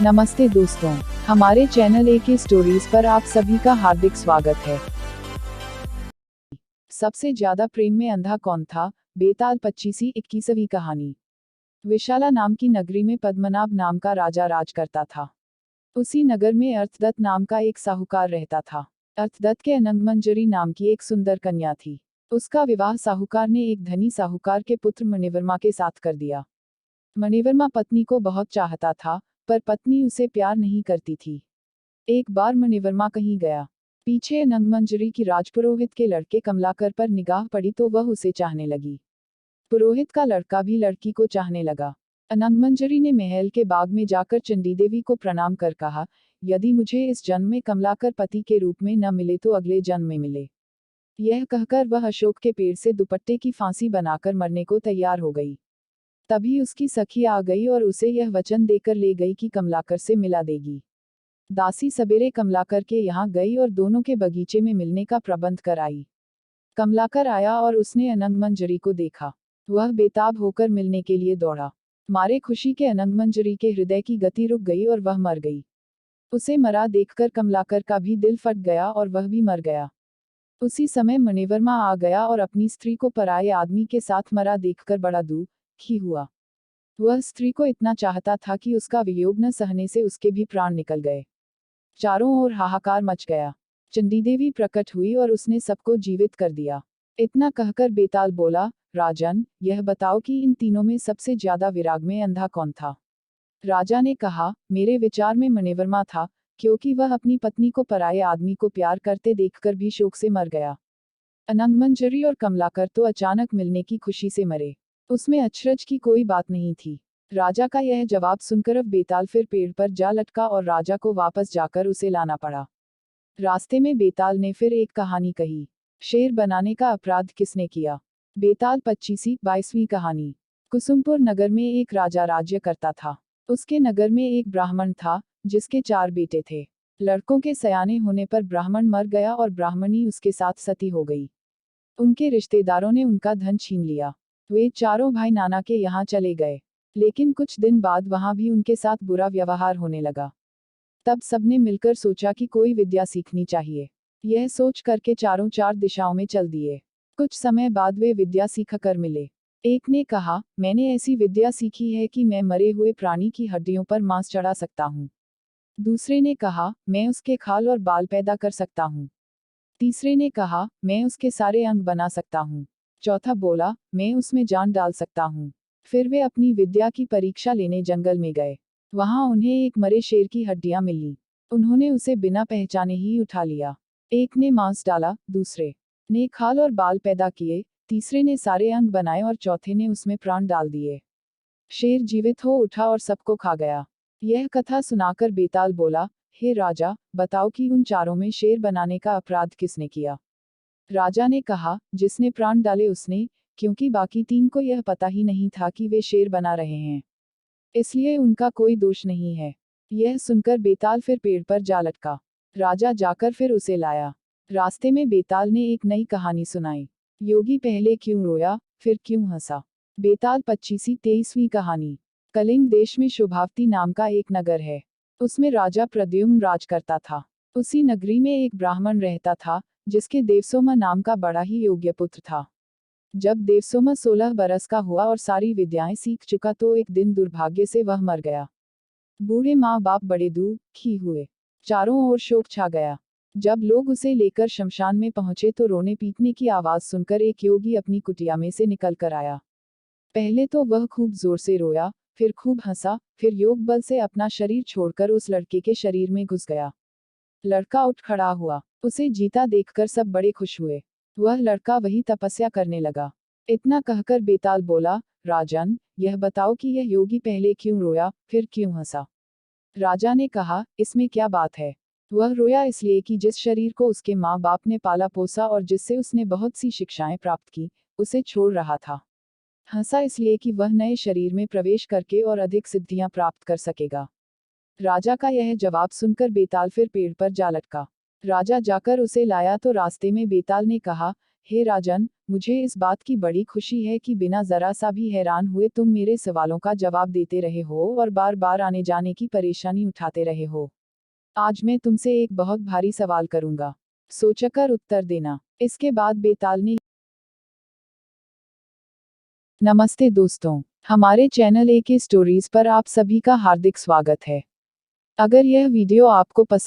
नमस्ते दोस्तों, हमारे चैनल AK स्टोरीज पर आप सभी का हार्दिक स्वागत है। सबसे ज्यादा प्रेम में अंधा कौन था? बेताल 25वीं कहानी। विशाला नाम की नगरी में पद्मनाभ नाम का राजा राज करता था। उसी नगर में अर्थदत्त नाम का एक साहूकार रहता था। अर्थदत्त के अनंगमंजरी नाम की एक सुंदर कन्या थी। उसका विवाह साहूकार ने एक धनी साहूकार के पुत्र मणिवर्मा के साथ कर दिया। मणिवर्मा पत्नी को बहुत चाहता था, पर पत्नी उसे प्यार नहीं करती थी। एक बार मणिवर्मा कहीं गया। पीछे अनंगमंजरी की राजपुरोहित के लड़के कमलाकर पर निगाह पड़ी तो वह उसे चाहने लगी। पुरोहित का लड़का भी लड़की को चाहने लगा। अनंगमंजरी ने महल के बाग में जाकर चंडीदेवी को प्रणाम कर कहा, यदि मुझे इस जन्म में कमलाकर पति के रूप में न मिले तो अगले जन्म में मिले। यह कहकर वह अशोक के पेड़ से दुपट्टे की फांसी बनाकर मरने को तैयार हो गई। तभी उसकी सखी आ गई और उसे यह वचन देकर ले गई कि कमलाकर से मिला देगी। दासी सवेरे कमलाकर के यहाँ गई और दोनों के बगीचे में मिलने का प्रबंध कराई। कमलाकर आया और उसने अनंगमंजरी को देखा। वह बेताब होकर मिलने के लिए दौड़ा। मारे खुशी के अनंगमंजरी के हृदय की गति रुक गई और वह मर गई। उसे मरा देखकर कमलाकर का भी दिल फट गया और वह भी मर गया। उसी समय मणिवर्मा आ गया और अपनी स्त्री को पराये आदमी के साथ मरा देखकर बड़ा दुखी हुआ। वह स्त्री को इतना चाहता था कि उसका वियोग न सहने से उसके भी प्राण निकल गए। चारों ओर हाहाकार मच गया। चंडीदेवी प्रकट हुई और उसने सबको जीवित कर दिया। इतना कहकर बेताल बोला, राजन, यह बताओ कि इन तीनों में सबसे ज्यादा विराग में अंधा कौन था? राजा ने कहा, मेरे विचार में मणिवर्मा था, क्योंकि वह अपनी पत्नी को पराये आदमी को प्यार करते देखकर भी शोक से मर गया। अनंगमंजरी और कमलाकर तो अचानक मिलने की खुशी से मरे। उसमें अचरज की कोई बात नहीं थी। राजा का यह जवाब सुनकर अब बेताल फिर पेड़ पर जा लटका और राजा को वापस जाकर उसे लाना पड़ा। रास्ते में बेताल ने फिर एक कहानी कही। शेर बनाने का अपराध किसने किया? बेताल 22वीं कहानी। कुसुमपुर नगर में एक राजा राज्य करता था। उसके नगर में एक ब्राह्मण था, जिसके 4 बेटे थे। लड़कों के सयाने होने पर ब्राह्मण मर गया और ब्राह्मणी उसके साथ सती हो गई। उनके रिश्तेदारों ने उनका धन छीन लिया। वे चारों भाई नाना के यहाँ चले गए, लेकिन कुछ दिन बाद वहां भी उनके साथ बुरा व्यवहार होने लगा। तब सबने मिलकर सोचा कि कोई विद्या सीखनी चाहिए। यह सोच करके चारों 4 दिशाओं में चल दिए। कुछ समय बाद वे विद्या सीख कर मिले। एक ने कहा, मैंने ऐसी विद्या सीखी है कि मैं मरे हुए प्राणी की हड्डियों पर मांस चढ़ा सकता हूँ। दूसरे ने कहा, मैं उसके खाल और बाल पैदा कर सकता हूँ। तीसरे ने कहा, मैं उसके सारे अंग बना सकता हूँ। चौथा बोला, मैं उसमें जान डाल सकता हूँ। फिर वे अपनी विद्या की परीक्षा लेने जंगल में गए। वहां उन्हें एक मरे शेर की हड्डियां मिली। उन्होंने उसे बिना पहचाने ही उठा लिया। एक ने मांस डाला, दूसरे ने खाल और बाल पैदा किए, तीसरे ने सारे अंग बनाए और चौथे ने उसमें प्राण डाल दिए। शेर जीवित हो उठा और सबको खा गया। यह कथा सुनाकर बेताल बोला, हे राजा, बताओ कि उन चारों में शेर बनाने का अपराध किसने किया? राजा ने कहा, जिसने प्राण डाले उसने, क्योंकि बाकी 3 को यह पता ही नहीं था कि वे शेर बना रहे हैं, इसलिए उनका कोई दोष नहीं है। यह सुनकर बेताल फिर पेड़ पर जा लटका। राजा जाकर फिर उसे लाया। रास्ते में बेताल ने एक नई कहानी सुनाई। योगी पहले क्यों रोया, फिर क्यों हंसा? बेताल 23वीं कहानी। कलिंग देश में शुभावती नाम का एक नगर है। उसमें राजा प्रद्युम्न राज करता था। उसी नगरी में एक ब्राह्मण रहता था, जिसके देवसोमा नाम का बड़ा ही योग्य पुत्र था। जब देवसोमा 16 बरस का हुआ और सारी विद्याएं सीख चुका तो एक दिन दुर्भाग्य से वह मर गया। बूढ़े माँ बाप बड़े दुखी हुए। चारों ओर शोक छा गया। जब लोग उसे लेकर शमशान में पहुंचे तो रोने पीटने की आवाज सुनकर एक योगी अपनी कुटिया में से निकल कर आया। पहले तो वह खूब जोर से रोया, फिर खूब हंसा, फिर योग बल से अपना शरीर छोड़कर उस लड़के के शरीर में घुस गया। लड़का उठ खड़ा हुआ। उसे जीता देखकर सब बड़े खुश हुए। वह लड़का वही तपस्या करने लगा। इतना कहकर बेताल बोला, राजन, यह बताओ कि यह योगी पहले क्यों रोया, फिर क्यों हंसा? राजा ने कहा, इसमें क्या बात है? वह रोया इसलिए कि जिस शरीर को उसके माँ बाप ने पाला पोसा और जिससे उसने बहुत सी शिक्षाएं प्राप्त की, उसे छोड़ रहा था। हंसा इसलिए कि वह नए शरीर में प्रवेश करके और अधिक सिद्धियां प्राप्त कर सकेगा। राजा का यह जवाब सुनकर बेताल फिर पेड़ पर जा लटका। राजा जाकर उसे लाया तो रास्ते में बेताल ने कहा, हे राजन, मुझे इस बात की बड़ी खुशी है कि बिना जरा सा भी हैरान हुए तुम मेरे सवालों का जवाब देते रहे हो और बार बार आने जाने की परेशानी उठाते रहे हो। आज मैं तुमसे एक बहुत भारी सवाल करूंगा। सोचकर उत्तर देना। इसके बाद बेताल ने। नमस्ते दोस्तों, हमारे चैनल AK स्टोरीज पर आप सभी का हार्दिक स्वागत है। अगर यह वीडियो आपको पसंद